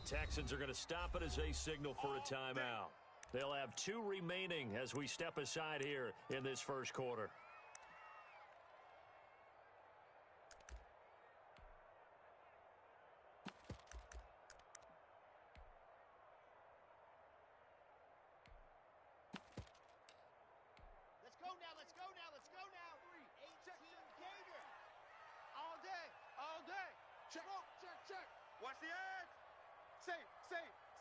Texans are going to stop it as they signal for a timeout. They'll have 2 remaining as we step aside here in this first quarter. Let's go now, let's go now, let's go now. 18 Gator. All day, all day. Check, check. Watch the edge. Safe.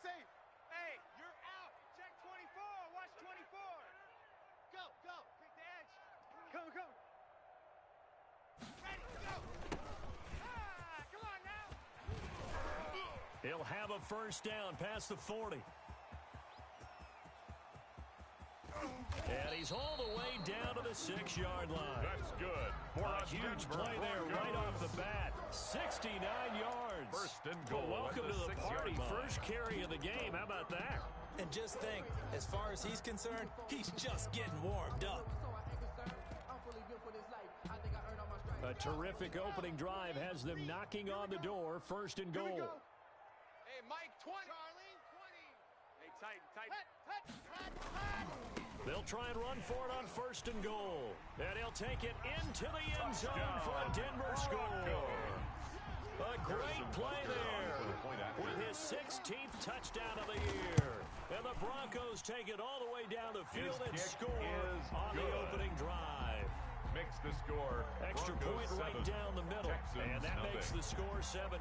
Hey, you're out. Check 24, watch 24. Go. Pick the edge. Come. Ready, go. Come on now. He'll have a first down past the 40. And he's all the way down to the 6-yard line. That's good. A huge play there right off the bat. 69 yards. First and goal. Well, welcome to the party. 6-yard line. First carry of the game. How about that? And just think, as far as he's concerned, he's just getting warmed up. A terrific opening drive has them knocking on the door. First and goal. Hey, Mike, 20. Charlie, 20. Hey, tight. They'll try and run for it on first and goal. And he'll take it into the end zone for a Denver score. A great play there with his 16th touchdown of the year. And the Broncos take it all the way down the field and score on the opening drive. Makes the score. Extra Broncos point right 7, down the middle. Texans And that nothing. makes the score 7-0.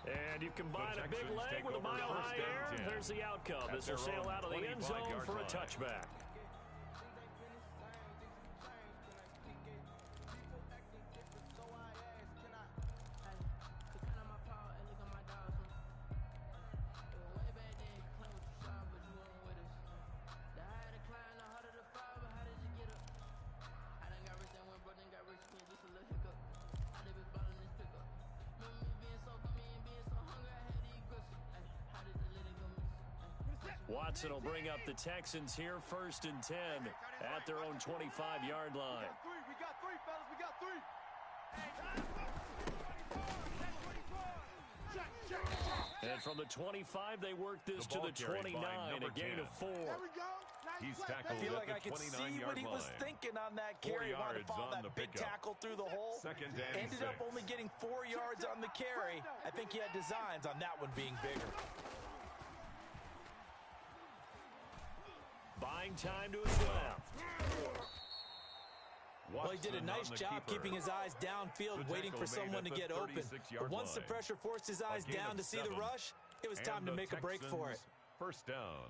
And you combine a big leg with a mile-high air, there's the outcome. This will sail out of the end zone for a touchback. Watson will bring up the Texans here, 1st and 10 at their own 25-yard line. We got three, fellas. We got three. And from the 25, they work this to the 29, a gain of 4. There we go. He's tackled I feel at like the I could see 29-yard what he was line. thinking on that 4 carry. Wanted to yards follow on the that big pickup. tackle through the hole. Second and Ended up 6. only getting 4 yards on the carry. I think he had designs on that one being bigger. Buying time to his left. Well, he did a nice job keeping his eyes downfield, waiting for someone to get open. But once the pressure forced his eyes down to see the rush, it was time to make a break for it. First down.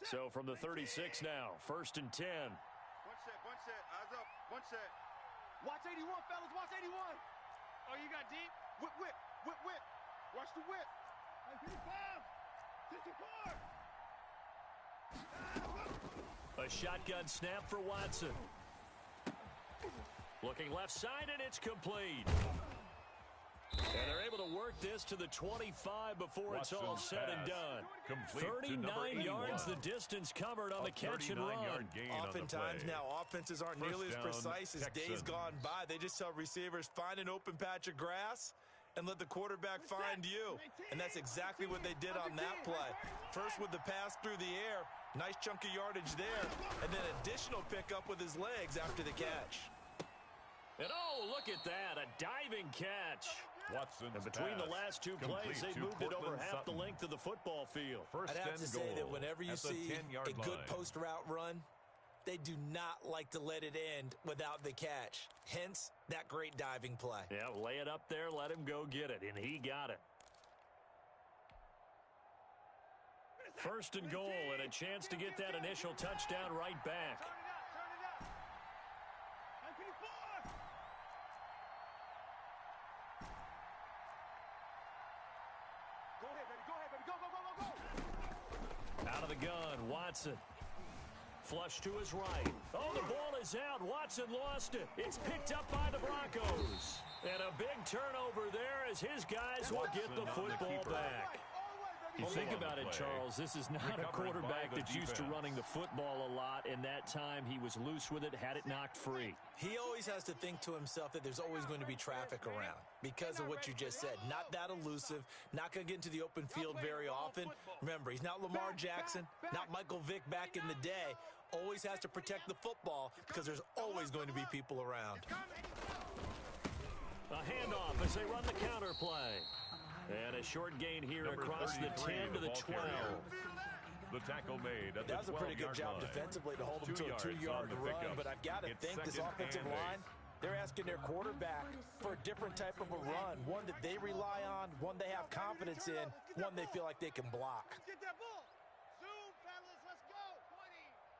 So from the 36 now, 1st and 10. One set, eyes up, one set. Watch 81, fellas, watch 81. Oh, you got deep? Whip. Watch the whip. 55, 64. A shotgun snap for Watson. Looking left side, and it's complete. And they're able to work this to the 25 before it's all said and done. 39 yards the distance covered on the catch and run. Oftentimes now offenses aren't nearly as precise as days gone by. They just tell receivers, find an open patch of grass and let the quarterback find you. And that's exactly what they did on that play. First with the pass through the air, nice chunk of yardage there, and then additional pickup with his legs after the catch. And oh, look at that, a diving catch. Watson's and between the pass last two plays, they moved it over half the length of the football field. I'd have to say that whenever you see a good post route run, they do not like to let it end without the catch. Hence, that great diving play. Yeah, lay it up there, let him go get it, and he got it. 1st and goal, and a chance to get that initial touchdown right back. Out of the gun, Watson. Flush to his right. Oh, the ball is out. Watson lost it. It's picked up by the Broncos. And a big turnover there as his guys will get the football back. You think about it, Charles, this is not a quarterback that's used to running the football a lot, and that time he was loose with it, had it knocked free. He always has to think to himself that there's always going to be traffic around because of what you just said. Not that elusive, not going to get into the open field very often. Remember, he's not Lamar Jackson, not Michael Vick back in the day. Always has to protect the football because there's always going to be people around. A handoff as they run the counter play. And a short gain here across the 10 to the 12. The tackle made at that was a pretty good job line. defensively to hold them to a 2-yard run, but I've got to think this offensive line, they're asking their quarterback for a different type of a run, one that they rely on, one they have confidence in, one they feel like they can block. Let's get that ball. Zoom, fellas, let's go. 20.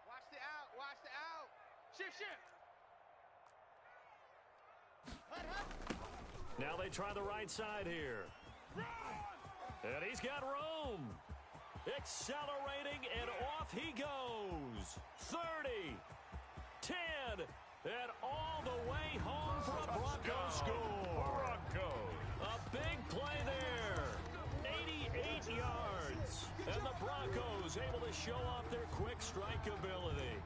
Watch the out, watch the out. Shift. Now they try the right side here. And he's got room. Accelerating, and off he goes. 30, 10, and all the way home for a Broncos score. A big play there. 88 yards. And the Broncos able to show off their quick strike ability.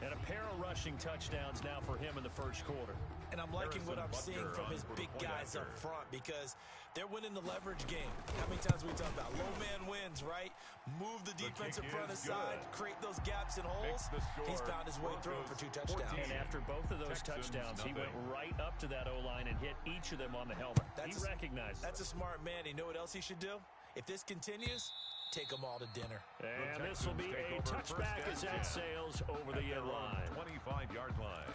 And a pair of rushing touchdowns now for him in the first quarter. And I'm liking what I'm seeing from his big guys up front because they're winning the leverage game. How many times we talk about low man wins, right? Move the defensive front aside, create those gaps and holes. He's found his way through for 2 touchdowns. And after both of those touchdowns, he went right up to that O-line and hit each of them on the helmet. He recognized that's a smart man. You know what else he should do? If this continues, take them all to dinner. And this will be a touchback as that sails over the end line. 25-yard line.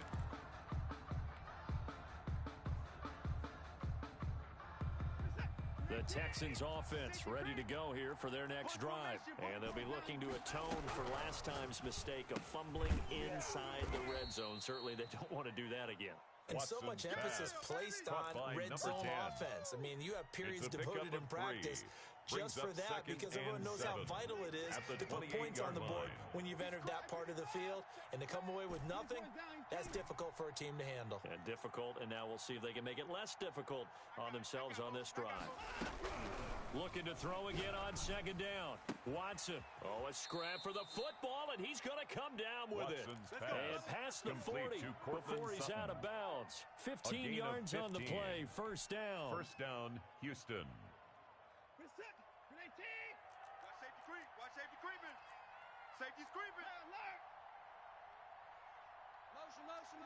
The Texans offense ready to go here for their next drive. And they'll be looking to atone for last time's mistake of fumbling inside the red zone. Certainly they don't want to do that again. And so much emphasis placed on red zone offense. I mean, you have periods devoted in practice just for that because everyone knows how vital it is to put points on the board when you've entered that part of the field. And to come away with nothing, that's difficult for a team to handle. And difficult, and now we'll see if they can make it less difficult on themselves on this drive. Looking to throw again on second down. Watson. Oh, a scrap for the football, and he's going to come down with it. And past the 40 before he's out of bounds. 15 yards on the play. First down. First down, Houston. Watch safety creeping. Safety's creeping. Alert. Motion.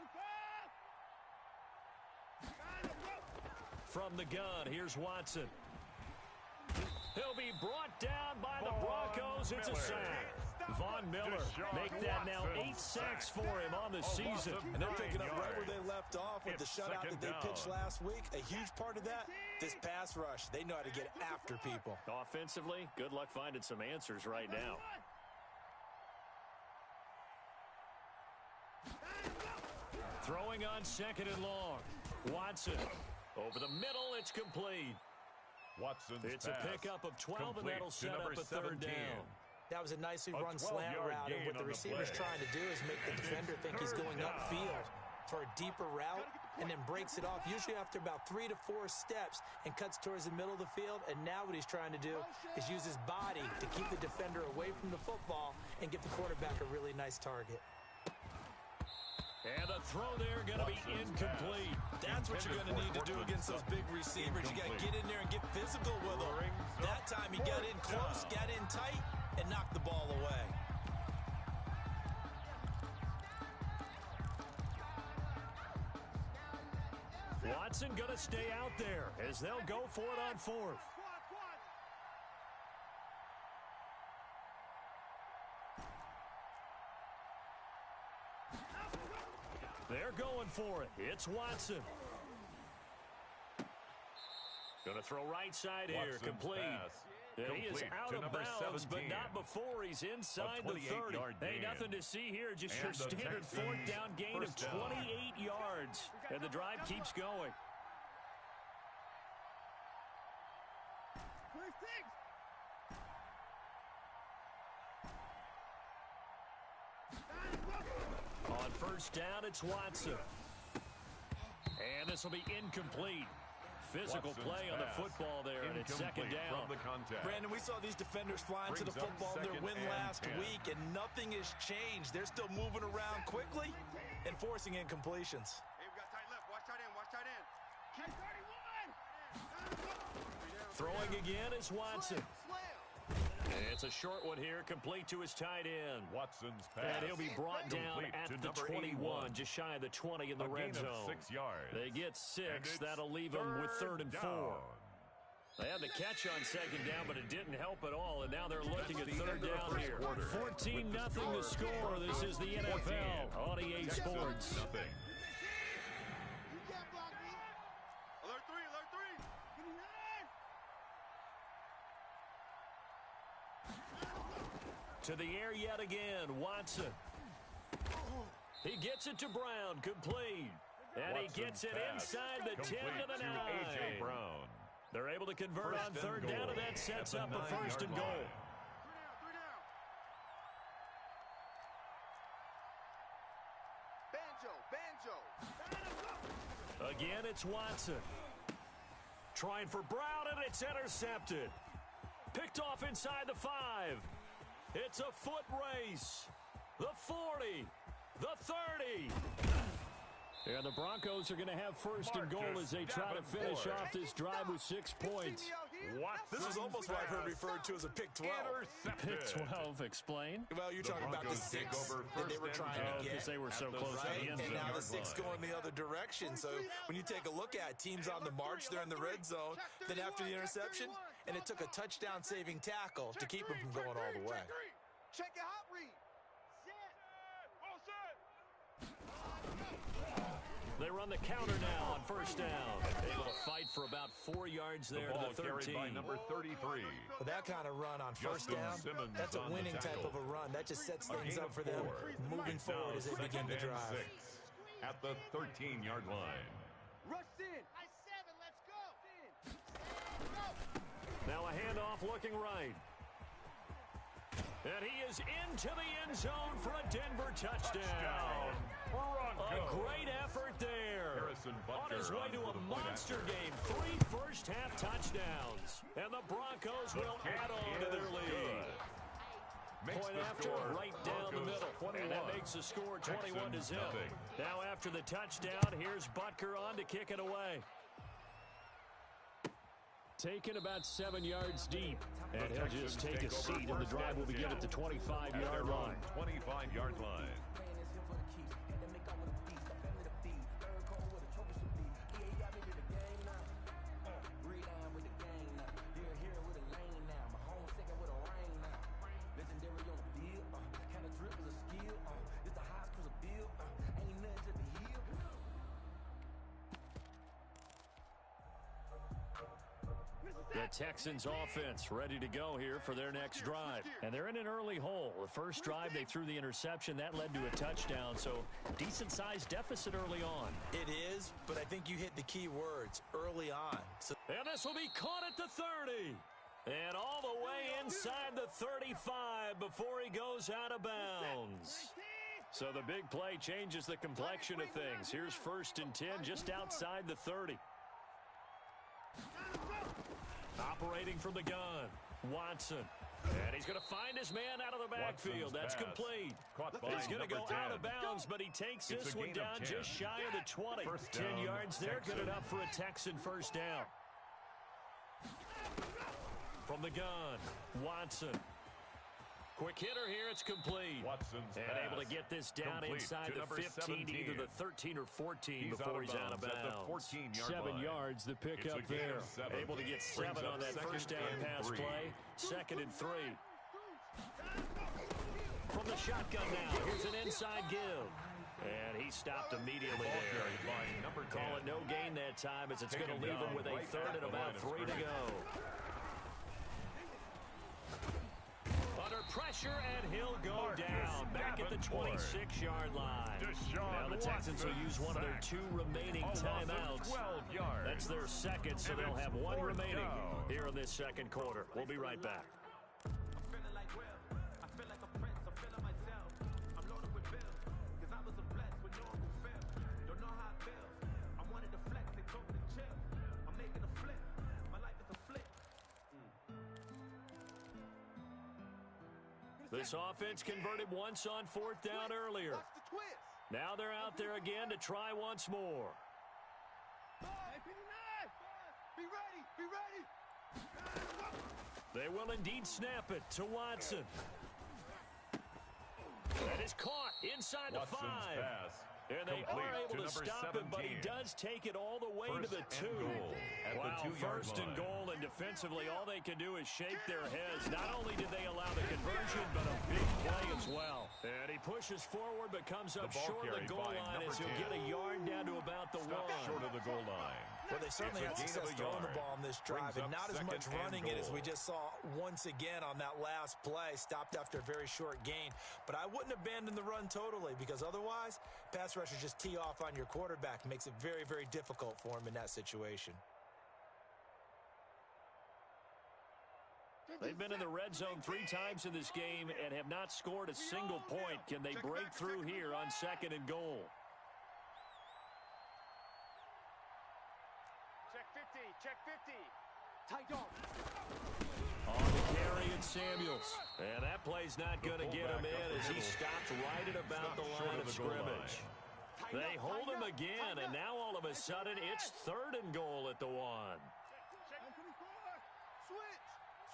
From the gun, here's Watson. He'll be brought down by the Broncos. It's a sack. Von Miller make that now 8 sacks for him on the season. And they're picking up right where they left off with the shutout that they pitched last week. A huge part of that, this pass rush. They know how to get after people. Offensively, good luck finding some answers right now. Throwing on second and long. Watson. Over the middle, it's complete. Watson's it's a pickup of 12, and that'll set up a third down. That was a nicely run slant route, and what the receiver's trying to do is make the defender think he's going upfield for a deeper route, and then breaks it off, usually after about 3 to 4 steps, and cuts towards the middle of the field. And now what he's trying to do is use his body to keep the defender away from the football and give the quarterback a really nice target. And the throw there going to be incomplete. That's what you're going to need to do against those big receivers. You got to get in there and get physical with them. That time he got in close, got in tight, and knocked the ball away. Watson going to stay out there as they'll go for it on fourth. They're going for it. It's Watson. Going to throw right side here. Complete. He is out of bounds, but not before he's inside the 30. Hey, nothing to see here. Just your standard fourth down gain of 28 yards. And the drive keeps going. On first down, it's Watson. And this will be incomplete. physical play on the football there, and it's second down. From the contact. Brandon, we saw these defenders flying to the football in their win last week, and nothing has changed. They're still moving around quickly and forcing incompletions. Hey, we got tight left. Watch tight end. Watch tight end. Keep 31. Throwing again is Watson. It's a short one here, complete to his tight end. Watson's pass. And he'll be brought down at the 21, just shy of the 20 in the red zone. 6 yards. They get 6. That'll leave them with 3rd and 4. They had the catch on second down, but it didn't help at all, and now they're looking at 3rd down here. 14-0 the score. This is the NFL on EA Sports. Nothing. Alert 3, alert 3. To the air yet again, Watson. He gets it to Brown, complete. And he gets it inside the 10 to the 9. A.J. Brown. They're able to convert on 3rd down, and that sets up a 1st and goal. 3 down. Banjo. Again, it's Watson. Trying for Brown, and it's intercepted. Picked off inside the 5. It's a foot race. The 40. The 30. And the Broncos are going to have 1st and goal as they try to finish off this drive with 6 points. This is almost what I've heard referred to as a pick 12. Pick 12, explain. Well, you're talking about the 6 that they were trying to get. Because they were so close to the end zone. And now the 6 going the other direction. So when you take a look at teams on the march, they're in the red zone. Then after the interception, and it took a touchdown-saving tackle to keep them from going all the way. Check your hot read. They run the counter now on 1st down. Able to fight for about 4 yards there to the 13. By number 33. But that kind of run on 1st down, that's a winning type of a run. That just sets things up for them moving forward as they begin the drive. 6 at the 13-yard line. Rush in. High 7. Let's go. Now a handoff looking right. And he is into the end zone for a Denver touchdown. A great effort there. On his way to a monster game. 3 first-half touchdowns. And the Broncos will add on to their lead. Point after, right down the middle. And that makes the score 21-0. Now after the touchdown, here's Butker on to kick it away. Taken about 7 yards deep. And he'll just take a seat, and the drive will begin at the 25-yard line. 25-yard line. The Texans offense ready to go here for their next drive. And they're in an early hole. The first drive, they threw the interception. That led to a touchdown, so decent-sized deficit early on. It is, but I think you hit the key words, early on. And this will be caught at the 30. And all the way inside the 35 before he goes out of bounds. So the big play changes the complexion of things. Here's 1st and 10 just outside the 30. Operating from the gun, Watson. And he's going to find his man out of the backfield. That's complete. He's going to go out of bounds, but he takes this one down just shy of the 20. 10 yards there, good enough for a Texan 1st down. From the gun, Watson. Quick hitter here, it's complete. Watson's and able to get this down inside the 15, either the 13 or 14 before he's out of bounds. 7 yards, the pickup there. Able to get 7 on that 1st down pass play. 2nd and 3. From the shotgun now, here's an inside give. And he stopped immediately there. Call it no gain that time as it's going to leave him with a 3rd and about 3 to go. Under pressure, and he'll go down. Back at the 26-yard line. Now the Texans will use one of their 2 remaining timeouts. That's their 2nd, so they'll have 1 remaining here in this 2nd quarter. We'll be right back. I'm making This offense converted once on fourth down earlier. Watch the twist. Now they're out there again to try once more. Hey, be ready. Be ready. They will indeed snap it to Watson. That is caught inside the 5. Pass. And they are able to stop him, but he 17. does take it all the way to the 2. Wow, first and goal, and defensively, all they can do is shake their heads. Not only did they allow the conversion, but a big play as well. And he pushes forward, but comes up short of the goal line as he'll get a yard down to about the 1. Short of the goal line. Well, they certainly had success throwing the ball on this drive, and not as much running it as we just saw once again on that last play. Stopped after a very short gain. But I wouldn't abandon the run totally, because otherwise, pass rushers just tee off on your quarterback. Makes it very, very difficult for him in that situation. They've been in the red zone 3 times in this game and have not scored a single point. Can they break through here on 2nd and goal? Check 50. Tight off. On the carry and Samuels. And that play's not going to get him in as he stopped right at about the line of scrimmage. They hold him again, and now all of a sudden it's 3rd and goal at the 1.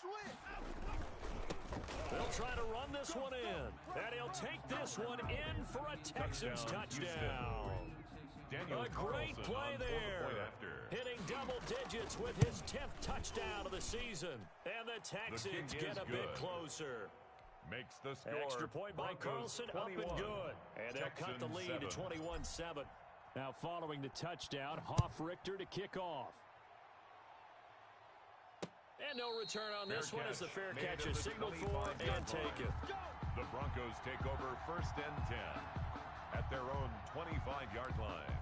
Switch. They'll try to run this one in. And he'll take this one in for a Texans touchdown. A great play there. Hitting double digits with his 10th touchdown of the season. And the Texans get a bit closer. Makes the score. Extra point by Carlson, up and good. And they'll cut the lead to 21-7. Now following the touchdown, Hoff-Richter to kick off. And no return on this one as the fair catch is signaled for and taken. The Broncos take over 1st and 10 at their own 25-yard line.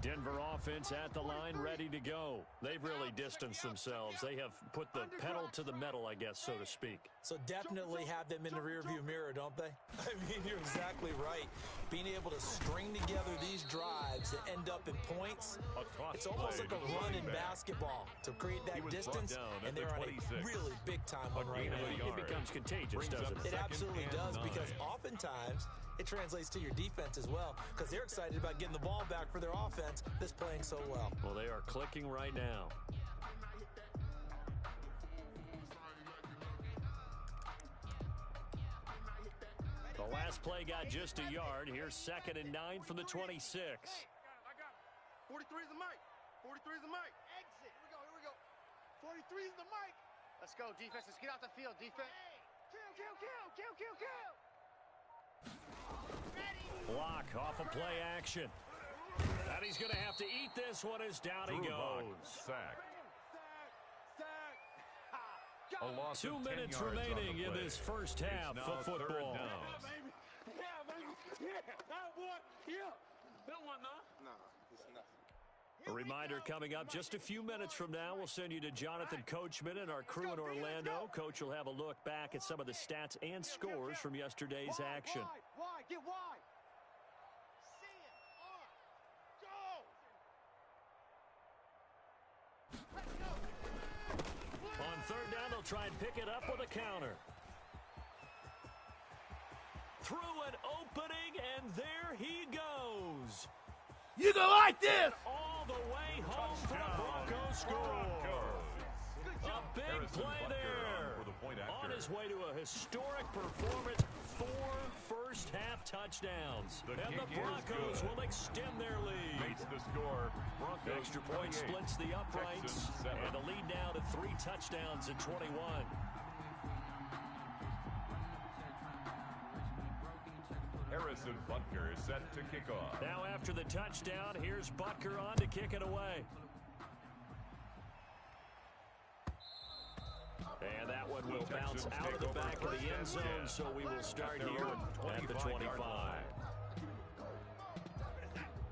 Denver offense at the line, ready to go. They've really distanced themselves. They have put the pedal to the metal, I guess, so to speak. So definitely have them in the rearview mirror, don't they? I mean, you're exactly right. Being able to string together these drives that end up in points, it's almost like a run in basketball to create that distance, and they're on a really big-time one right now. It becomes contagious, doesn't it? It absolutely does, because oftentimes it translates to your defense as well, because they're excited about getting the ball back for their offense that's playing so well. Well, they are clicking right now. The last play got just a yard. Here's 2nd and 9 from the 26. I got it. 43 is the mic. 43 is the mic. Exit. Here we go. 43 is the mic. Let's go, defense. Let's get out the field, defense. Kill. Block off a play action. And he's going to have to eat this one as down he goes. Sack. 2 minutes remaining in this first half of football. A reminder coming up just a few minutes from now, we'll send you to Jonathan Coachman and our crew in Orlando. Coach will have a look back at some of the stats and scores from yesterday's action. Wide, get wide. On 3rd down, they'll try and pick it up with a counter. Through an opening, and there he goes. You go like this! All the way home for the Broncos score. A big play there. On his way to a historic performance, 4 first-half touchdowns. And the Broncos will extend their lead. Makes the score. Broncos Extra point splits the uprights. And a lead now to 3 touchdowns at 21. Harrison Butker is set to kick off. Now after the touchdown, here's Butker on to kick it away. And that one will bounce out of the back of the end zone, so we will start here at the 25.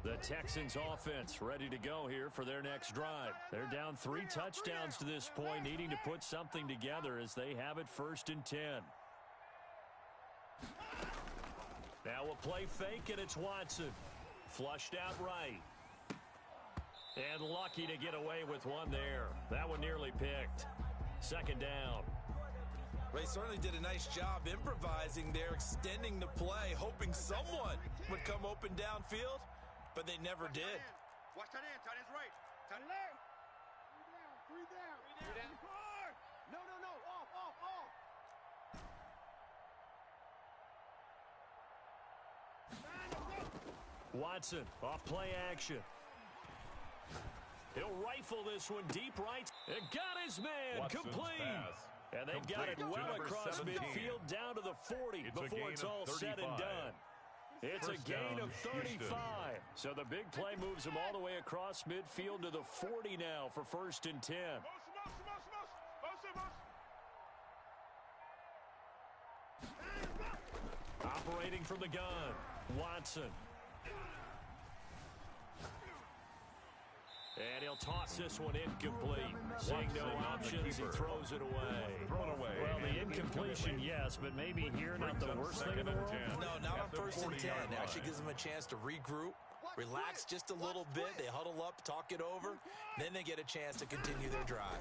The Texans offense ready to go here for their next drive. They're down 3 touchdowns to this point, needing to put something together as they have it 1st and 10. Now a play fake, and it's Watson. Flushed out right. And lucky to get away with one there. That one nearly picked. Second down. They certainly did a nice job improvising there, extending the play, hoping someone would come open downfield, but they never did. Watch tight end. Tight end's right. Tight end left. Three down. No. Off. Watson off play action. He'll rifle this one deep right. It got his man. Watson's complete. Pass. And they've got it well across 17. midfield down to the 40 before it's all said and done. It's a gain of 35. So the big play moves them all the way across midfield to the 40 now for 1st and 10. Operating from the gun, Watson. And he'll toss this one incomplete. Seeing no options, he throws it away. Thrown away. Well, the incompletion, yes, but maybe here not the worst thing in the world. No, not on 1st and 10. It actually gives them a chance to regroup, relax just a little bit. They huddle up, talk it over. Then they get a chance to continue their drive.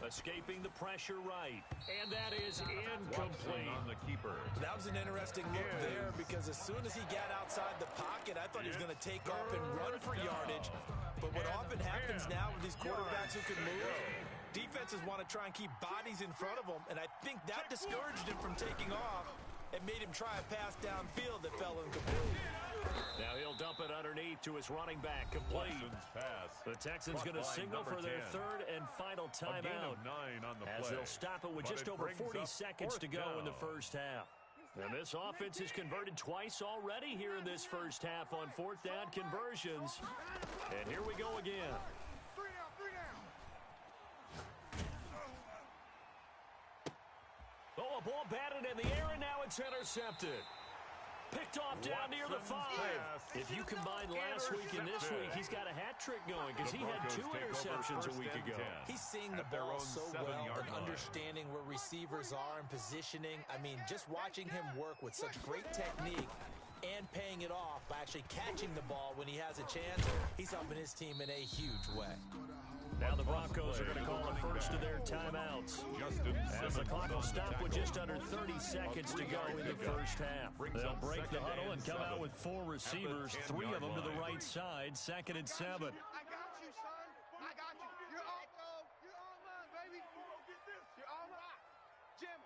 Escaping the pressure right. And that is incomplete. On the keeper. That was an interesting look there because as soon as he got outside the pocket, I thought he was going to take off and run for yardage. But what often happens now with these quarterbacks who can move, defenses want to try and keep bodies in front of them, and I think that discouraged him from taking off and made him try a pass downfield that fell incomplete. Now he'll dump it underneath to his running back, complete. Pass. The Texans going to signal for their 3rd and final timeout as they'll stop it with just over 40 seconds to go in the first half. And this offense has converted twice already here in this first half on 4th down conversions. And here we go again. Three down. Oh, a ball batted in the air, and now it's intercepted. Picked off down near the 5. If you combine last week and this week, he's got a hat trick going because he had 2 interceptions a week ago. He's seeing the ball so well and understanding where receivers are and positioning. I mean, just watching him work with such great technique and paying it off by actually catching the ball when he has a chance, he's helping his team in a huge way. Now the Broncos are going to call the first of their timeouts. As the clock will stop with just under 30 seconds to go in the first half. They'll break the huddle and come out with 4 receivers, 3 of them to the right side, 2nd and 7. I got you, son. I got you. You're all mine, baby. You're all mine. Jam.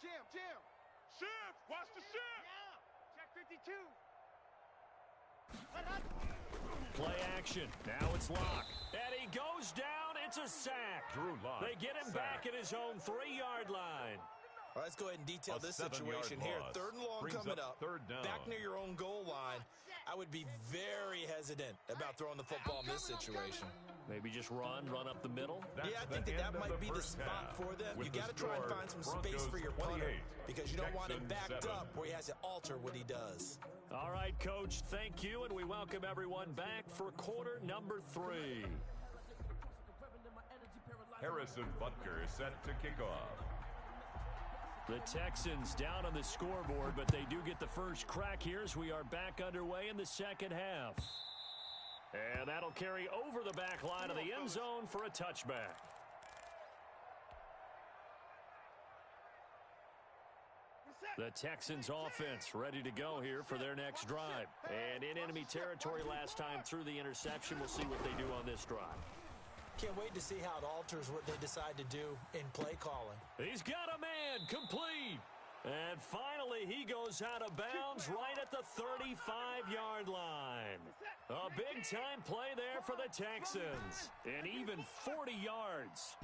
Shift. Watch the shift. Yeah. Check 52. Play action. Now it's Locke. And he goes down. It's a sack. Drew Lock. They get him back at his own 3-yard line. All right, let's go ahead and detail this situation here. 3rd and long coming up. Back near your own goal line. I would be very hesitant about throwing the football in this situation. Maybe just run up the middle. Yeah, I think that might be the spot for them. You got to try and find some space for your punter because you don't want him backed up where he has to alter what he does. All right, Coach, thank you, and we welcome everyone back for quarter number 3. Harrison Butker set to kick off. The Texans down on the scoreboard, but they do get the first crack here as we are back underway in the second half. And that'll carry over the back line of the end zone for a touchback. The Texans offense ready to go here for their next drive. And in enemy territory last time through the interception. We'll see what they do on this drive. Can't wait to see how it alters what they decide to do in play calling. He's got a man, complete. And finally, he goes out of bounds right at the 35-yard line. A big-time play there for the Texans. And even 40 yards.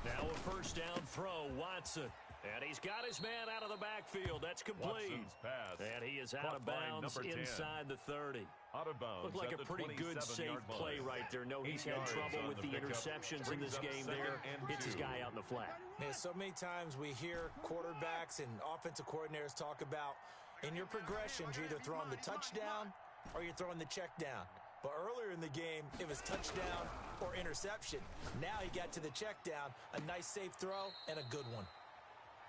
Now a first down throw, Watson. And he's got his man out of the backfield. That's complete. Pass. And he is out of bounds inside the 30. Out of bounds. Looked like a pretty good, safe play right there. No, he's had trouble with the interceptions in this game there. Hits his guy out in the flat. Yeah, so many times we hear quarterbacks and offensive coordinators talk about in your progressions, you're either throwing the touchdown or you're throwing the check down. But earlier in the game, it was touchdown or interception. Now he got to the check down, a nice safe throw and a good one.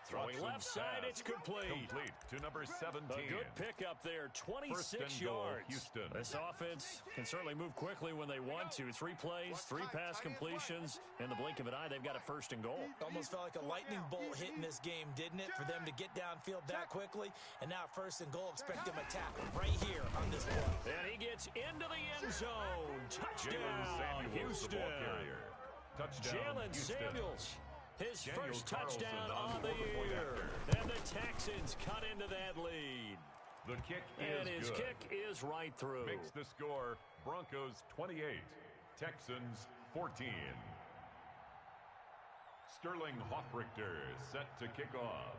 Throwing left side, it's complete. Complete to number 17. A good pickup there, 26 yards. Houston. This offense can certainly move quickly when they want to. 3 plays, 3 pass completions. In the blink of an eye, they've got a 1st and goal. Almost felt like a lightning bolt hit in this game, didn't it? For them to get downfield that quickly. And now 1st and goal, expect them to tackle right here on this play. And he gets into the end zone. Touchdown, Houston. Jalen Samuels. His first touchdown on the year. And the Texans cut into that lead. The kick and is his good. kick is right through. Makes the score Broncos 28, Texans 14. Sterling Hoffrichter set to kick off.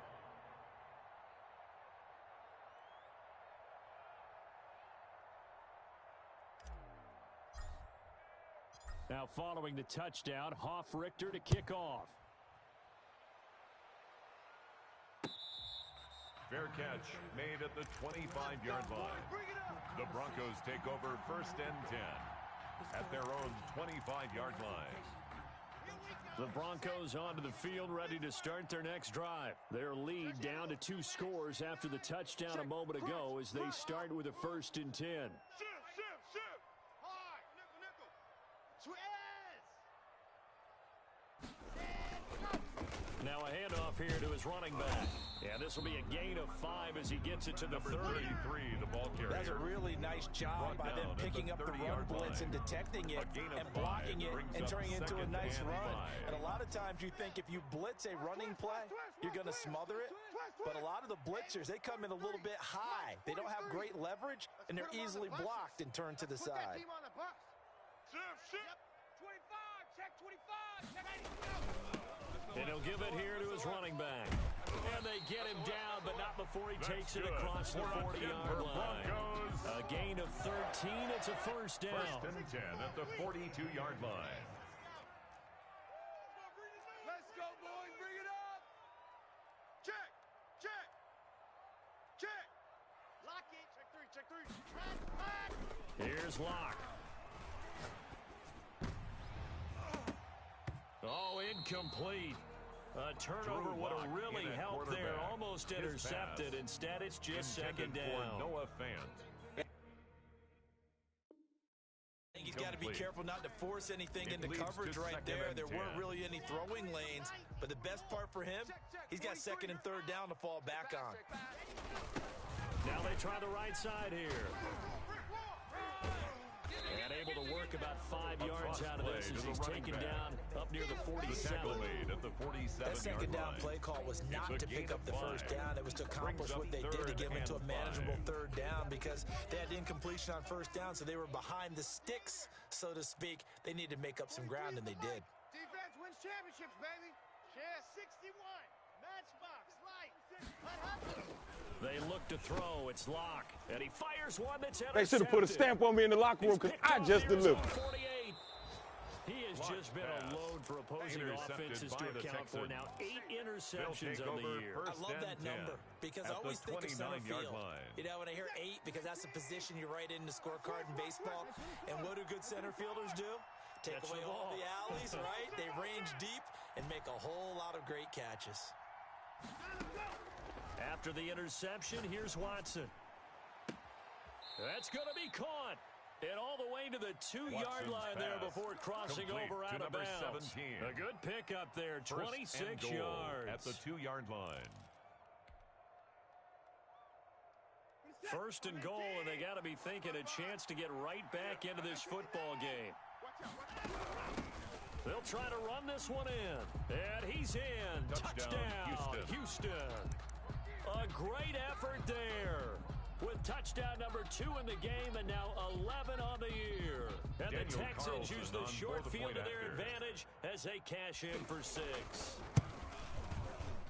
Now following the touchdown, Hoffrichter to kick off. Fair catch made at the 25-yard line. The Broncos take over 1st and 10 at their own 25-yard line. The Broncos onto the field ready to start their next drive. Their lead down to 2 scores after the touchdown a moment ago as they start with a 1st and 10. Now a handoff here to his running back. Yeah, this will be a gain of 5 as he gets it to the 30. 33, the ball carrier. That's a really nice job by them picking up the run blitz and detecting it and blocking it and turning it into a nice run. And a lot of times you think if you blitz a running play, you're going to smother it. But a lot of the blitzers, they come in a little bit high. They don't have great leverage, and they're easily blocked and turned to the side. 25, check 25, check 80. And he'll give it here to his running back. And they get him down, but not before he takes it across the 40-yard line. A gain of 13. It's a 1st down. 1st and 10 at the 42-yard line. Let's go, boys. Bring it up. Check. Check. Check. Lock it. Check 3. Check 3. Here's Locke. Oh, incomplete. A turnover would have really helped there. Almost intercepted. Instead, it's just 2nd down. Noah Fant. He's got to be careful not to force anything into coverage right there. There weren't really any throwing lanes. But the best part for him, he's got 2nd and 3rd down to fall back on. Now they try the right side here. And able to work about 5 yards out of this as he's taken down up near the 47. That 2nd down play call was not to pick up the 1st down. It was to accomplish what they did to get them into a manageable 3rd down because they had incompletion on 1st down, so they were behind the sticks, so to speak. They needed to make up some ground, and they did. Defense wins championships, baby. Share 61. Matchbox, light. They look to throw. It's Locke. And he fires one that's intercepted. They should have put a stamp on me in the locker room because I just delivered. He has just been a load for opposing offenses to account for. Now 8 interceptions on the year. I love that number because I always think of center field. You know, when I hear 8, because that's the position you write in the scorecard in baseball. And what do good center fielders do? Take away all the alleys, right? They range deep and make a whole lot of great catches. After the interception, here's Watson. That's going to be caught. And all the way to the 2-yard line there before crossing over out of bounds. 17. A good pickup there, 26 yards. At the 2-yard line. 1st and goal, and they got to be thinking a chance to get right back into this football game. They'll try to run this one in. And he's in. Touchdown, Houston. A great effort there. With touchdown number 2 in the game and now 11 on the year. And the Texans use the short field to their advantage as they cash in for 6.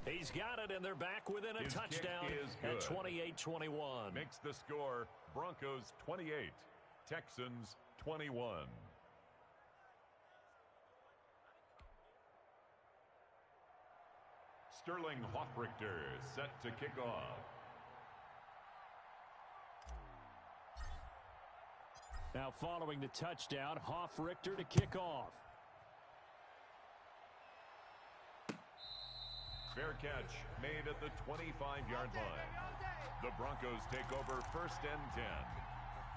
He's got it, and they're back within a touchdown at 28-21. Makes the score Broncos 28, Texans 21. Sterling Hoffrichter set to kick off. Now following the touchdown, Hoffrichter to kick off. Fair catch made at the 25-yard line. The Broncos take over first and 10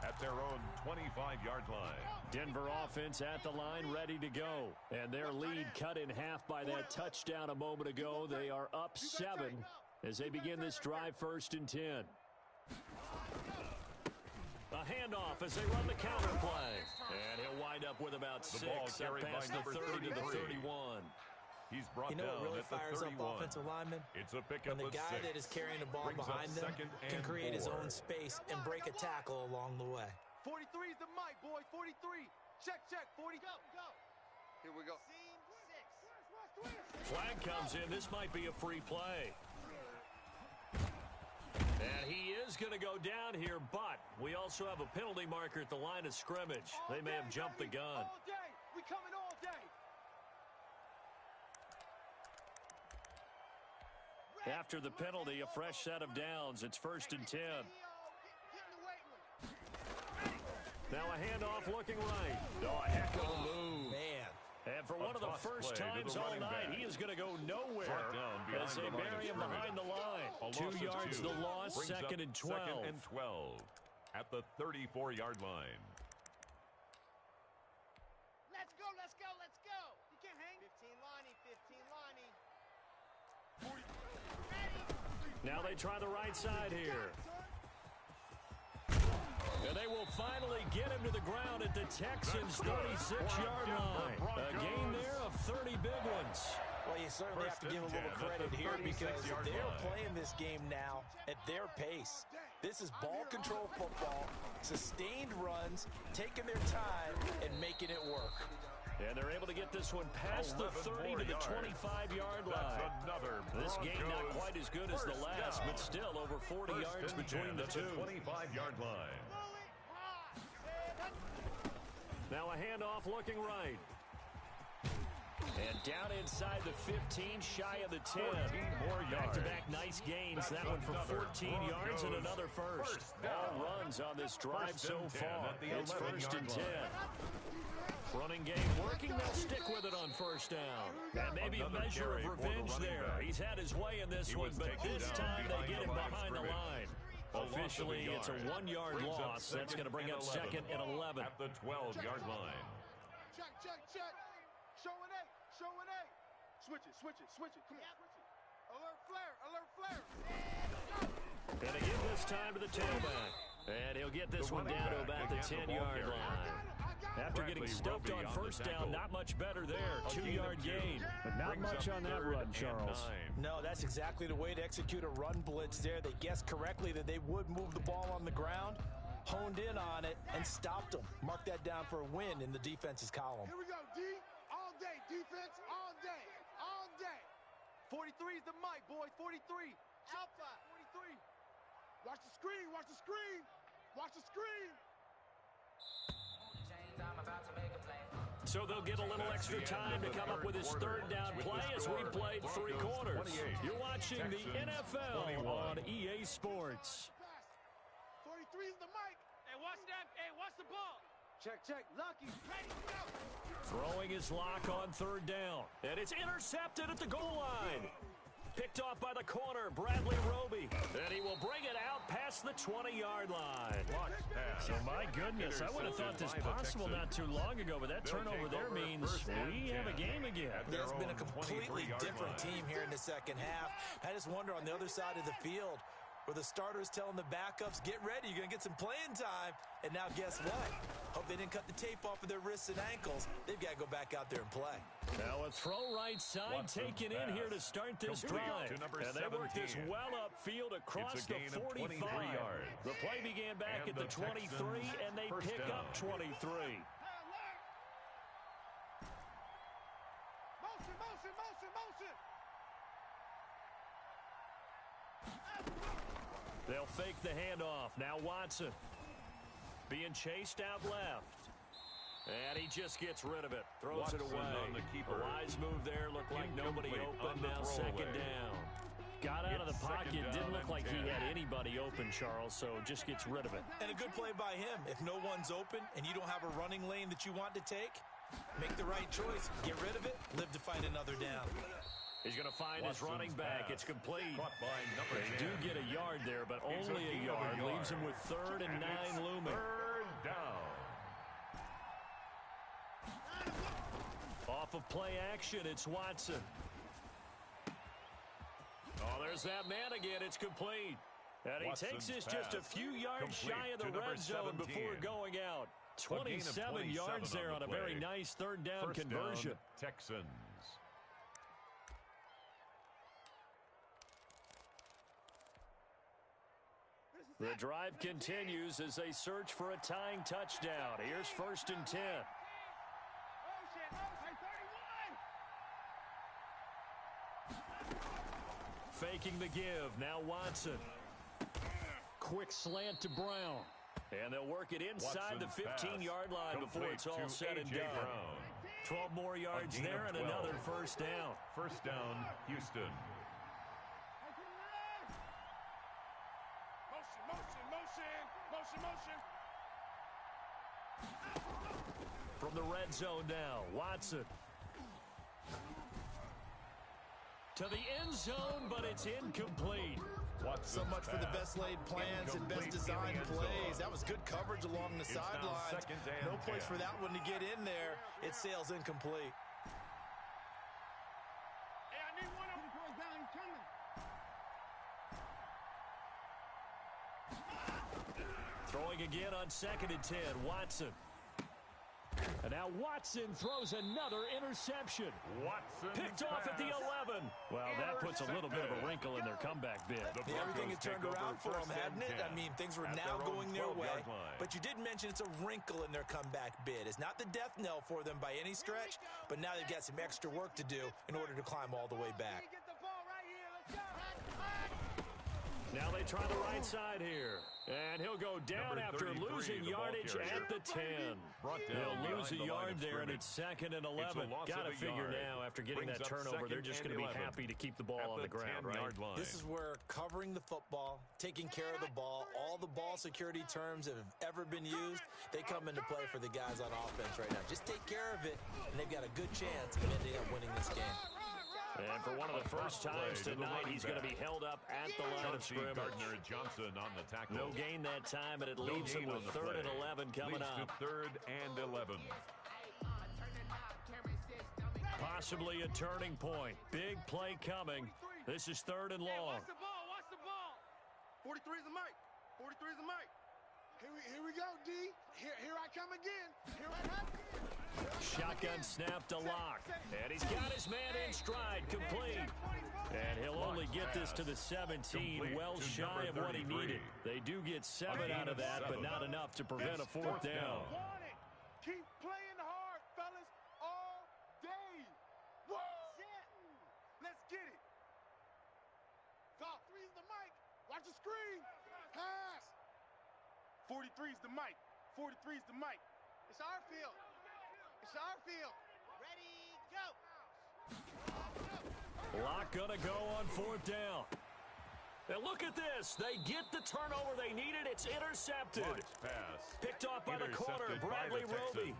at their own 25-yard line. Denver offense at the line, ready to go. And their lead cut in half by that touchdown a moment ago. They are up 7 as they begin this drive, first and 10. A handoff as they run the counter play. And he'll wind up with about 6 up past the 30 to the 31. He's brought you know down what really at the fires 31. up offensive linemen? It's a pickup when the guy that is carrying the ball behind them can create his own space and break a tackle along the way. 43 is the mic, boys. 43. Check, 40. Go. Here we go. Scene 6. Flag comes in. This might be a free play. And he is going to go down here, but we also have a penalty marker at the line of scrimmage. They may have jumped the gun. All day. We coming all day. After the penalty, a fresh set of downs. It's first and 10. Now a handoff looking right. Oh, a heck of a move. Man. And for one of the first times all night, he is going to go nowhere as they bury him behind the line. 2 yards the loss, second and 12. Second and 12 at the 34-yard line. Let's go. You can't hang. 15 Lonnie. Now they try the right side here. And they will finally get him to the ground at the Texans' 36-yard line. A gain there of 30 big ones. Well, you certainly have to give a little credit here because they're playing this game now at their pace. This is ball control football, sustained runs, taking their time, and making it work. And they're able to get this one past the 30 to the 25-yard line. This game not quite as good as the last, but still over 40 yards between the two. 25-yard line. Now a handoff looking right. And down inside the 15, shy of the 10. Back-to-back nice gains. That one for 14 yards and another first. All runs on this drive so far. It's first and 10. Running game working. They'll stick with it on first down. And maybe a measure of revenge there. He's had his way in this one, but this time they get him behind the line. Officially, it's a 1-yard loss. That's going to bring up second and 11. At the 12-yard line. Check. Show an A. Switch it. Come on. Alert flare. And they give this time to the tailback. And he'll get this one down to about the 10-yard line. After getting stuffed on first down, not much better there. 2-yard gain. But not much on that run, Charles. No, that's exactly the way to execute a run blitz there. They guessed correctly that they would move the ball on the ground, honed in on it, and stopped them. Mark that down for a win in the defense's column. Here we go, D. All day. Defense, all day. 43 is the mic, boys. 43. Alpha. 43. Watch the screen. So they'll get a little extra time to come up with his third down play as we played 3 quarters. You're watching the NFL on EA Sports. 43 is the mic. Hey, watch the ball. Check. Lucky. Ready, go. Throwing his lock on third down. And it's intercepted at the goal line. Picked off by the corner, Bradley Roby. And he will bring it out past the 20-yard line. So, my goodness, I would have thought this possible not too long ago, but that turnover there means we have a game again. There's been a completely different team here in the second half. I just wonder on the other side of the field, where the starters telling the backups, get ready, you're going to get some playing time. And now guess what? Hope they didn't cut the tape off of their wrists and ankles. They've got to go back out there and play. Now a throw right side taken in here to start this drive. And they work this well upfield across the 45. The play began back at the 23, and they pick up 23. Motion. They'll fake the handoff. Now Watson being chased out left. And he just gets rid of it. Throws it away. A wise move there. Looked like nobody open. Now second down. Got out of the pocket. Didn't look like he had anybody open, Charles, so just gets rid of it. And a good play by him. If no one's open and you don't have a running lane that you want to take, make the right choice. Get rid of it. Live to fight another down. He's going to find his running back. It's complete. They do 10. get a yard there, but only a yard. Leaves him with 3rd and 9 looming. 3rd down. Off of play action, it's Watson. Oh, there's that man again. It's complete. And he takes this just a few yards shy of the red zone before going out. 27 yards there on a very nice 3rd down conversion. Down, Texans. The drive continues as they search for a tying touchdown. Here's 1st and 10. Faking the give. Now Watson. Quick slant to Brown. And they'll work it inside the 15-yard line before it's all said and done. 12 more yards there and another 1st down. 1st down, Houston. Motion. From the red zone now, Watson. To the end zone, but it's incomplete. So much for the best laid plans and best designed plays. That was good coverage along the sidelines. No place for that one to get in there. It sails incomplete. Hey, I need one of them. Throwing again on 2nd and 10, Watson. And now Watson throws another interception. Watson picked off at the 11. Well, that puts a little bit of a wrinkle in their comeback bid. Everything had turned around for them, hadn't it? I mean, things were now going their way. But you did mention it's a wrinkle in their comeback bid. It's not the death knell for them by any stretch, but now they've got some extra work to do in order to climb all the way back. Now they try the right side here. And he'll go down after losing yardage at the 10. They'll lose a yard there, and it's 2nd and 11. Got to figure now, after getting that turnover, they're just going to be happy to keep the ball on the ground, right? This is where covering the football, taking care of the ball, all the ball security terms that have ever been used, they come into play for the guys on offense right now. Just take care of it, and they've got a good chance of ending up winning this game. And for one of the first times tonight, he's going to be held up at the line of scrimmage. Gardner-Johnson on the tackle. No gain that time, and it leaves him with 3rd and 11 coming up. 3rd and 11. Possibly a turning point. Big play coming. This is 3rd and long. Watch the ball. 43 is the mic. 43 is the mic. Here we go, D. Here I come again. Here I come again. Shotgun snap to Locke. And he's got his man in stride, complete. And he'll only get this to the 17, well shy of what he needed. They do get 7 out of that, but not enough to prevent a 4th down. Keep playing hard, fellas, all day. Let's get it. Call 3's the mic. Watch the screen. Pass. 43's the mic. 43's the mic. It's our field. It's our field. Ready, go. Locke gonna go on 4th down. And look at this. They get the turnover they needed. It's intercepted. Picked off by the corner, Bradley Roby.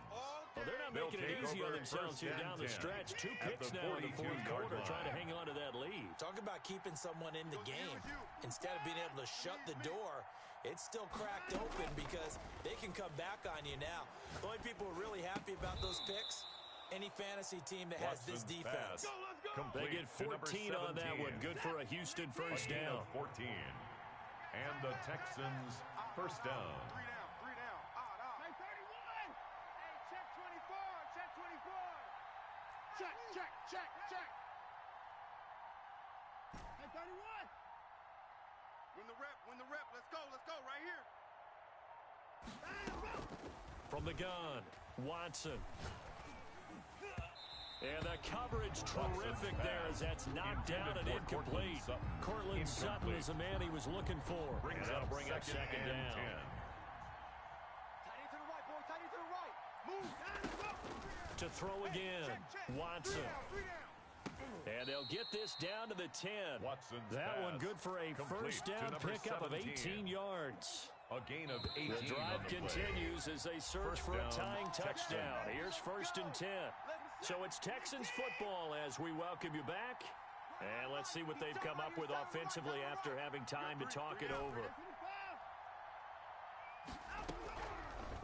Well, they're not making it easy on themselves here down the stretch. 2 picks now in the 4th quarter, trying to hang on to that lead. Talk about keeping someone in the game. Instead of being able to shut the door, it's still cracked open because they can come back on you now. The only people who are really happy about those picks, any fantasy team that has this defense. They get 14 on that one. Good for a Houston 1st down. 14. And the Texans 1st down. 3 down. Hey, 31. Hey, check 24. Check 24. Check. Hey, 31. Win the rep. Let's go right here. From the gun, Watson. And the coverage terrific there as that's knocked down and incomplete. Cortland Sutton is the man he was looking for. And that'll bring up 2nd down. Tight end to the right, boy. Tight end to the right. Move. To throw again, Watson. 3 down. And they'll get this down to the 10. That one good for a 1st down pickup of 18 yards. A gain of 18. The drive continues as they search for a tying touchdown. Here's 1st and 10. So it's Texans football as we welcome you back And let's see what they've come up with offensively after having time to talk it over.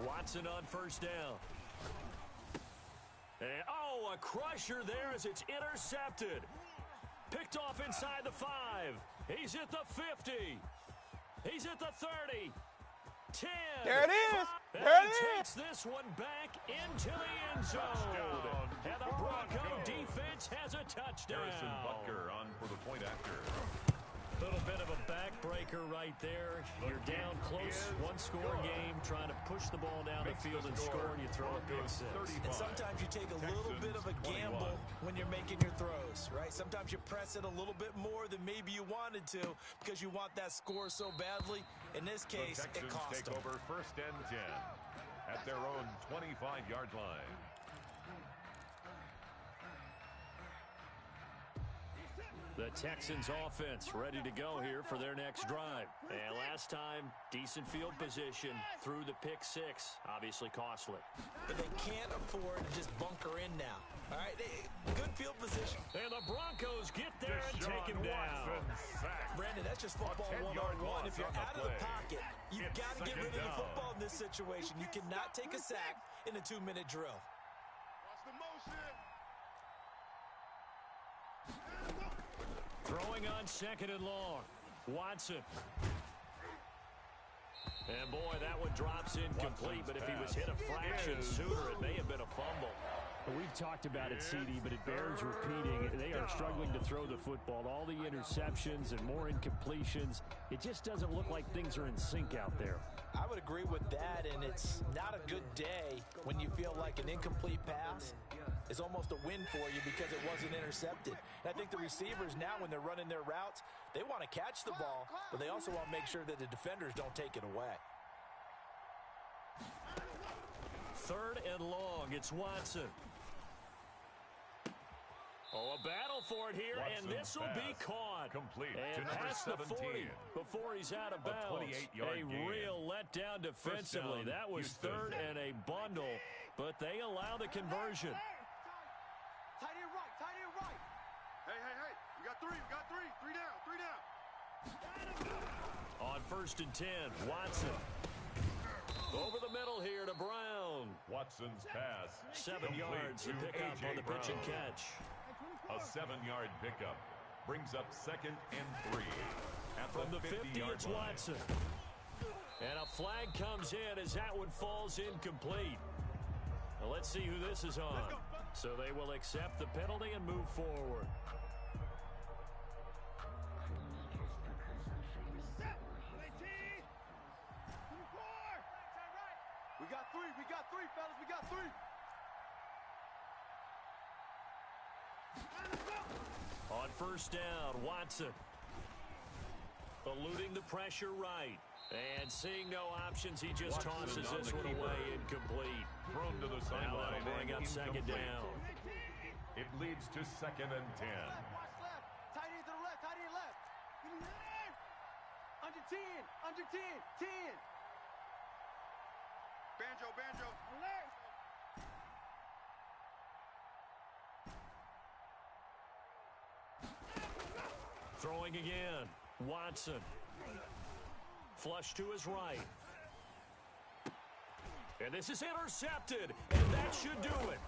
Watson on first down. And, oh, a crusher there as it's intercepted. Picked off inside the 5. He's at the 50. He's at the 30. 10. There it is. And There it he is. takes this one back into the end zone. And the Bronco defense has a touchdown. Harrison Butker on for the point after. Little bit of a backbreaker right there. You're down close, one-score game, trying to push the ball down the field and score, and you throw a pick six. And sometimes you take a little bit of a gamble when you're making your throws, right? Sometimes you press it a little bit more than maybe you wanted to because you want that score so badly. In this case, it cost them. Take over first and 10 at their own 25-yard line. The Texans offense ready to go here for their next drive. And last time, decent field position through the pick six. Obviously costly. But they can't afford to just bunker in now. All right, good field position. And the Broncos get there and take him down. Brandon, that's just football 101. If you're out of the pocket, you've got to get rid of the football in this situation. You cannot take a sack in a 2-minute drill. Watch the motion. Throwing on second and long. Watson. And boy, that one drops incomplete, but if he was hit a fraction sooner, it may have been a fumble. We've talked about it, CD, but it bears repeating. They are struggling to throw the football. All the interceptions and more incompletions. It just doesn't look like things are in sync out there. I would agree with that, and it's not a good day when you feel like an incomplete pass is almost a win for you because it wasn't intercepted. And I think the receivers now, when they're running their routes, they want to catch the ball, but they also want to make sure that the defenders don't take it away. Third and long, it's Watson. Oh, a battle for it here, and this will be caught. Complete and to past the 17. 40 before he's out of bounds. A real letdown defensively. That was Houston. third and a bundle, but they allow the conversion. Tight end right, tight end right. Hey, hey, hey. We got three. Three down. On first and 10, Watson. Over the middle here to Brown. Watson's pass. 7 complete yards to pick up A.J. on the pitch and Brown. catch. A 7-yard pickup brings up second and 3 at From the 50, 50-yard it's line. Watson. And a flag comes in as that one falls incomplete. Now let's see who this is on. So they will accept the penalty and move forward. We got three, fellas. We got three. On first down, Watson. Eluding the pressure right. And seeing no options, he just Watson tosses on this the one keeper. away incomplete. Thrown to the Now sideline that'll bring and up second incomplete. down. It leads to second and 10. Watch left. Tight end to the left. Tight end left. Give me that. Under 10. Under 10. 10. Banjo. Alert. Throwing again. Watson. Flush to his right. And this is intercepted. And that should do it.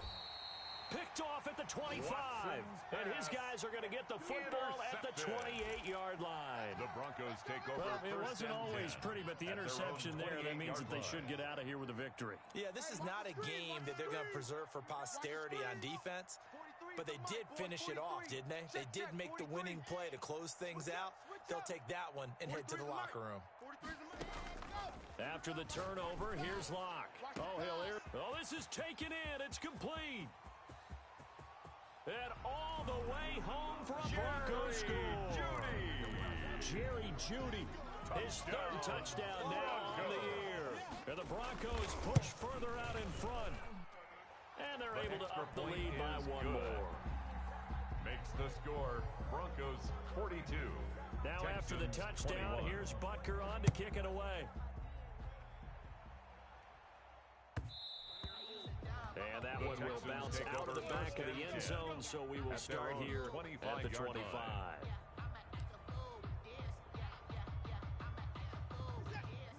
Picked off at the 25. And his guys are going to get the football at the 28-yard line. The Broncos take over Well, it first wasn't and always 10 pretty, but the at their own interception there, that means that they 28-yard should get out of here with a victory. Yeah, this is not a game that they're going to preserve for posterity on defense, but they did finish it off, didn't they? They did make the winning play to close things out. They'll take that one and head to the locker room. After the turnover, here's Locke. Oh, this is taken in. It's complete. And all the way home for a Broncos score. Jerry Jeudy. His third touchdown now on the year. And the Broncos push further out in front. And they're able to extra up the point lead by is one good. more. Makes the score Broncos 42. Now after the Texans touchdown, 21. here's Butker on to kick it away. And that one will bounce out of the back of the end zone, so we will start here at the 25.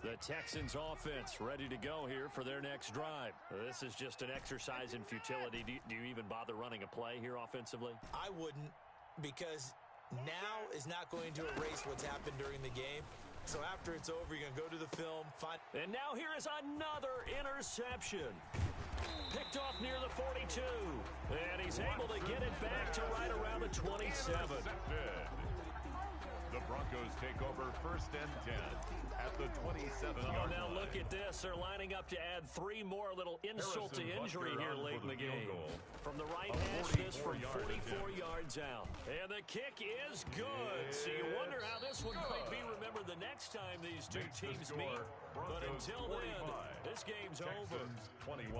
The Texans offense ready to go here for their next drive. This is just an exercise in futility. Do you even bother running a play here offensively? I wouldn't, because now is not going to erase what's happened during the game. So after it's over, you're going to go to the film, find... And now here is another interception. Picked off near the 42. And he's able to get it back to right around the 27. The Broncos take over 1st and 10 at the 27-yard line. Now look at this. They're lining up to add 3 more, a little insult to injury here late in the game. From the right hash, this from 44 yards out. And the kick is good. So you wonder how this one might be remembered the next time these two teams meet. But until then, this game's over. 21.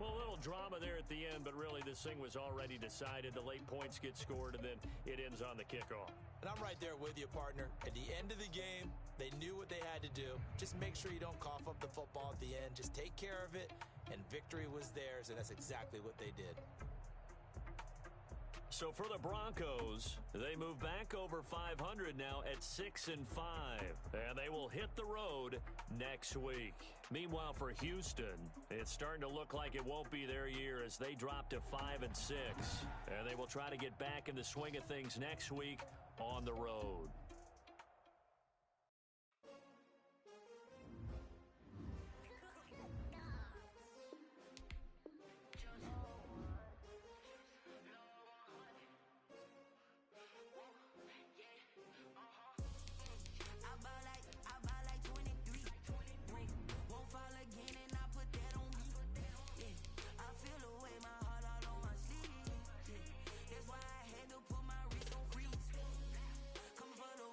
Well, a little drama there at the end, but really this thing was already decided. The late points get scored, and then it ends on the kickoff. And I'm right there with you, partner. At the end of the game, they knew what they had to do. Just make sure you don't cough up the football at the end. Just take care of it, and victory was theirs, and that's exactly what they did. So for the Broncos, they move back over 500 now at 6-5, and they will hit the road next week. Meanwhile, for Houston, it's starting to look like it won't be their year as they drop to 5-6, and they will try to get back in the swing of things next week on the road. Come for the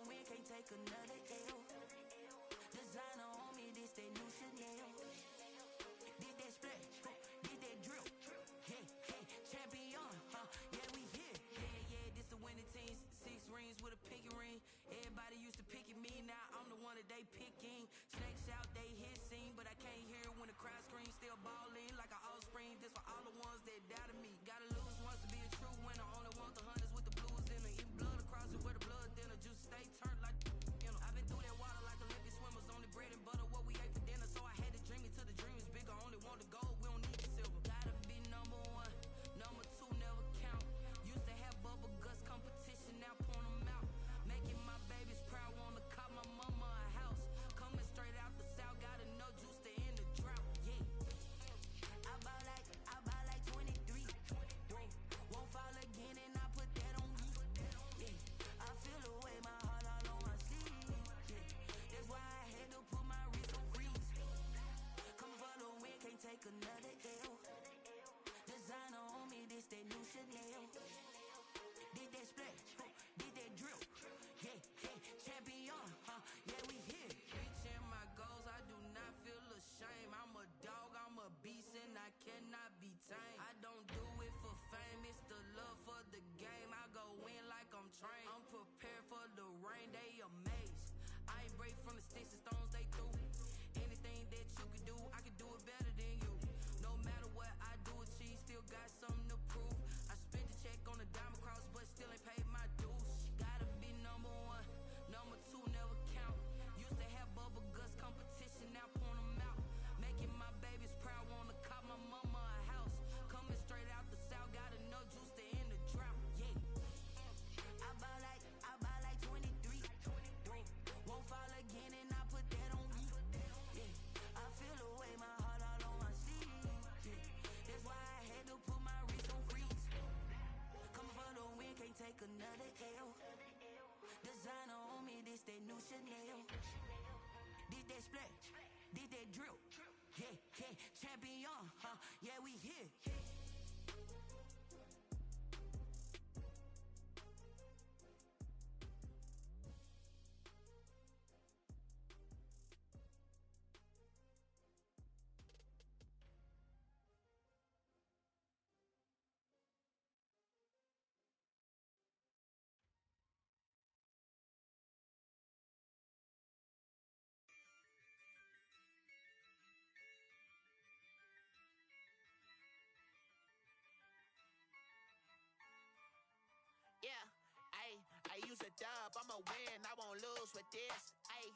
I'ma win, I won't lose with this. Ay,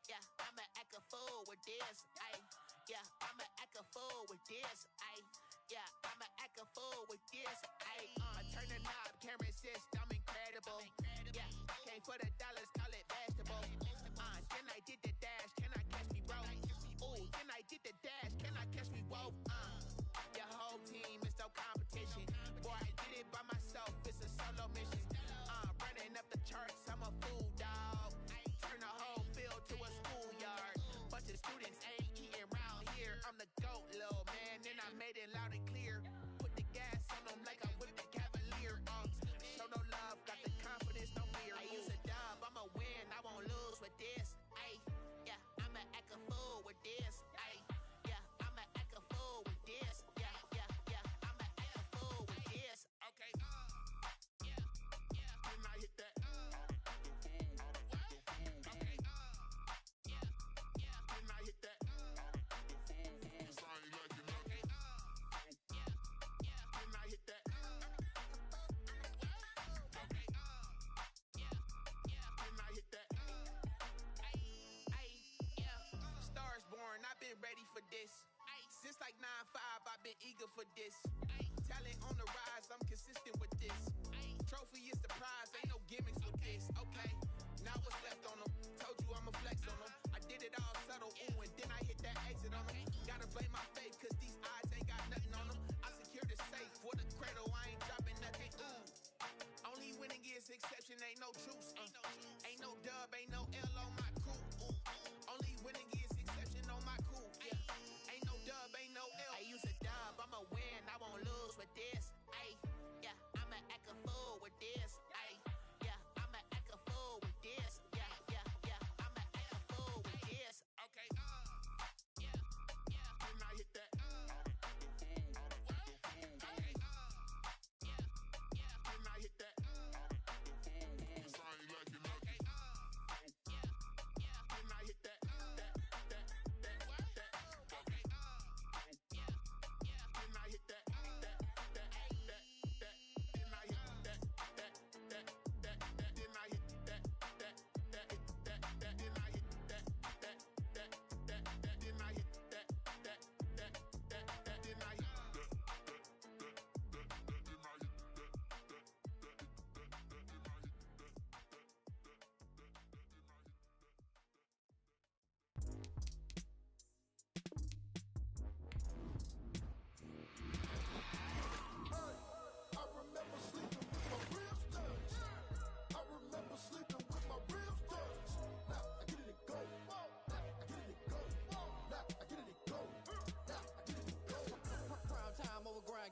yeah, I'ma act a fool with this. Ay, yeah, I'ma act a fool with this. Ay, yeah, I'ma act a fool with this. Ay, I turn the knob, can't resist, I'm incredible. Yeah, came for the dollars, call it vegetable. Then I did the dash, can I catch me, bro? Ooh, then I did the dash, can I catch me, whoa? Your whole team is no competition. Boy, I did it by myself, it's a solo mission. Running up the charts, I'm a fool, dog. Turn the whole field to a schoolyard. Bunch of students ain't eating round here. I'm the GOAT, little man, and I made it loud and clear. Put the gas on them like I'm with the Cavalier. Show no love, got the confidence, no fear. I use a dub, I'ma win, I won't lose with this. Ay, yeah, I'ma act a fool with this. Ay, yeah, I'ma act a fool with this. Yeah, yeah, yeah, I'ma act a fool with this. Okay, yeah, yeah, then I hit that. Okay, yeah, yeah, then I hit that. Ready for this. Since like 9-5, I've been eager for this. Talent on the rise, I'm consistent with this. Trophy is the prize, ain't no gimmicks with this. Okay, now what's left on them? Told you I'ma flex on them. I did it all subtle, ooh, and then I hit that exit on them. Gotta blame my faith, cause these odds ain't got nothing on them. I secured the safe for the cradle, I ain't dropping nothing, ooh. Only winning is exception, ain't no truce. Ain't no dub, ain't no L on my crew. Only winning is exception on my crew. Yeah. Ain't no dub, ain't no L. I use a dub, I'ma win, I won't lose with this. Ay, yeah, I'ma act a fool with this. Ay, yeah, I'ma act a fool with this. Yeah, yeah, yeah, I'ma act a fool with this. Okay, yeah, yeah, then I hit that. Okay, yeah, yeah, then I hit that.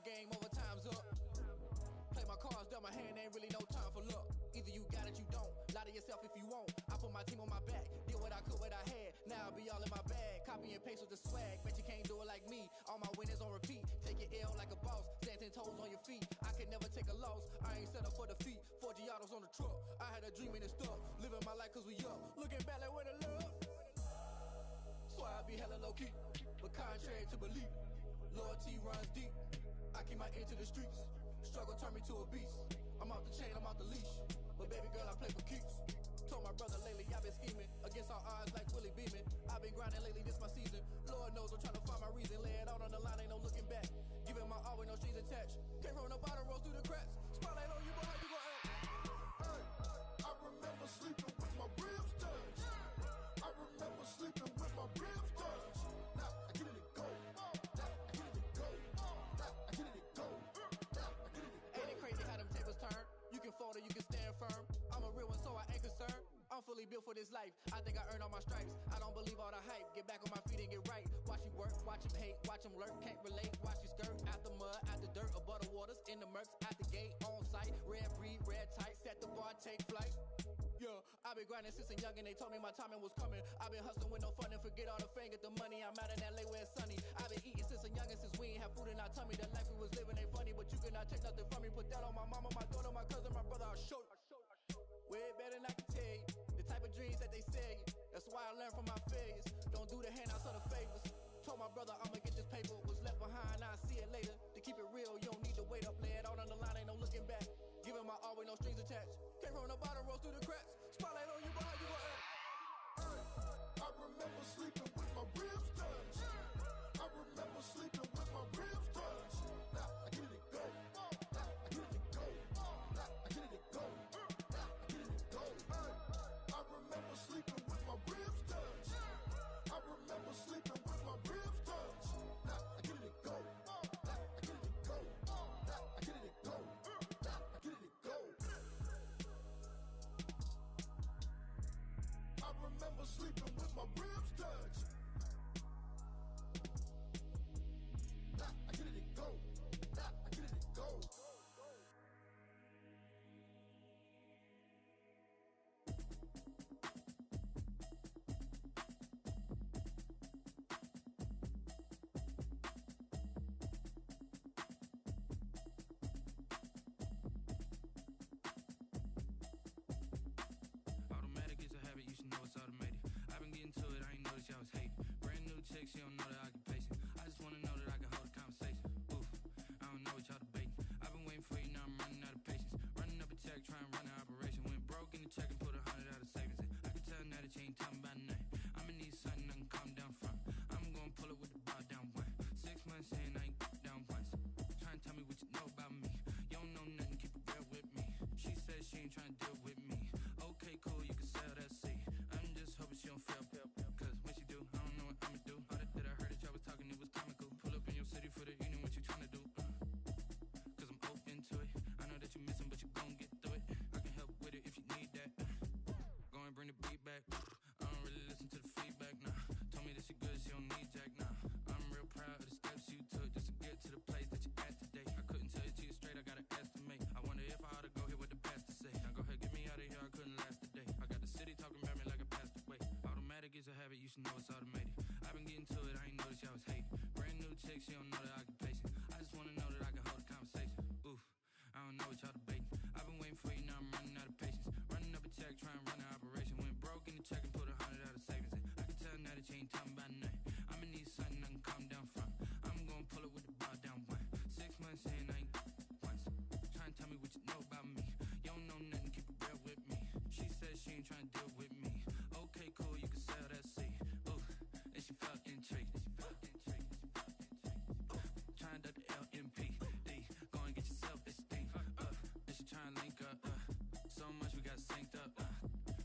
Game over, time's up. Play my cards dealt my hand, ain't really no time for luck. Either you got it, you don't. Lie to yourself if you won't. I put my team on my back, did what I could, what I had. Now I'll be all in my bag. Copy and paste with the swag. Bet you can't do it like me. All my winners on repeat. Take your L like a boss. Stand 10 toes on your feet. I can never take a loss. I ain't set up for defeat. 4 Giottos on the truck. I had a dream and it stuck. Living my life cause we up. Looking back like where the love. So I be hella low key. But contrary to belief, loyalty runs deep. I keep my ear to the streets. Struggle turned me to a beast. I'm off the chain, I'm off the leash. But baby girl, I play for keeps. Told my brother lately, I've been scheming against all odds like Willie Beeman. I've been grinding lately, this my season. Lord knows I'm trying to find my reason. Lay it out on the line, ain't no looking back. Giving my all with no strings attached. Came from the bottom, rose through the cracks. Spotlight on you, but how you gon' act? Hey, I remember sleeping with my ribs touched. I remember sleeping with my ribs touched. Now I get it to go. Now I get it to go. Now I get it to go. Now I get it to go. Ain't it crazy how them tables turn? You can fold or you can stand firm. I'm a real one, so I ain't concerned. I'm fully built for this life. I think I earned all my stripes. I don't believe all the hype. Get back on my feet and get right. Watch you work, watch him hate, watch him lurk. Can't relate, watch you skirt. Out the mud, out the dirt, above the waters, in the murks, out the gate, on site. Red breed, red tight, set the bar, take flight. Yeah, I've been grinding since a youngin'. They told me my timing was coming. I've been hustling with no fun and forget all the fame, get the money. I'm out in LA where it's sunny. I've been eating since a youngin', since we ain't have food in our tummy. The life we was living ain't funny, but you cannot take nothing from me. Put that on my mama, my daughter, my cousin, my brother. I'll show you. Way better than I can tell you. The type of dreams that they sell you. That's why I learned from my failures. Don't do the handouts or the favors. Told my brother I'ma get this paper. Was left behind, I'll see it later. To keep it real, you don't need to wait up. Lay it out on the line, ain't no looking back. Giving my all with no strings attached. Came from the bottom, rose through the cracks. Spot months in, I ain't down once. Trying to tell me what you know about me. You don't know nothing, keep it real with me. She says she ain't trying to deal with me. Okay, cool, you can sell that seat. I'm just hoping she don't fail. Cause when she do, I don't know what I'ma do. All that I heard that y'all was talking, it was comical. Pull up in your city for the evening, what you trying to do? Cause I'm open to it. I know that you missing, but you gon' get through it. I can help with it if you need that. Go and bring the beat back. I don't really listen to the feedback, nah. Told me that she good, she don't need Jack, nah. I'm real proud of the steps you took just to get to the place that you're at today. I couldn't tell it to you straight, I gotta estimate. I wonder if I ought to go here with the pastor say. Now go ahead, get me out of here, I couldn't last a day. I got the city talking about me like I passed away. Automatic is a habit, you should know it's automated. I've been getting to it, I ain't noticed y'all was hating. Brand new chick, she don't know the occupation. I just wanna know that I can hold a conversation. Oof, I don't know what y'all debating. I've been waiting for you, now I'm running out of patience. Running up a check, trying to run an operation. Went broke in the check and put 100 out of savings in. I can tell now that you ain't talking about nothing. I'ma need something I can calm down from. I'm gonna pull it with the bar down one. 6 months in, I ain't once. Trying to tell me what you know about me. You don't know nothing, keep it real with me. She says she ain't trying to deal with me. Okay, cool, you can sell that seat. Ooh, and she felt intrigued. Trying to the LMPD. Go and get your self-esteem. And she trying to link up. So much we got synced up.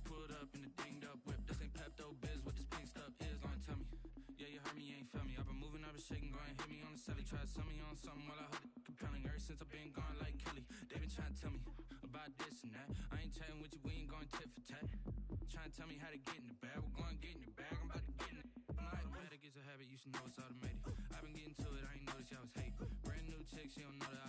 Pulled up in the dinged up whip. This ain't Pepto Biz, what this pink stuff is. Gonna tell me. Yeah, you heard me, you ain't felt me. I've been moving, I've been shaking, go and hit me on the celly. Try to sell me on something while I heard it compelling. Ever since I've been gone like Kelly, they been trying to tell me about this and that. I ain't chatting with you, we ain't going tit for tat. Trying to tell me how to get in the bag. We're going to get in the bag, I'm about to get in it. Automatic is a habit, you should know it's automated. I've been getting to it, I ain't noticed y'all was hate. Brand new chick, she don't know that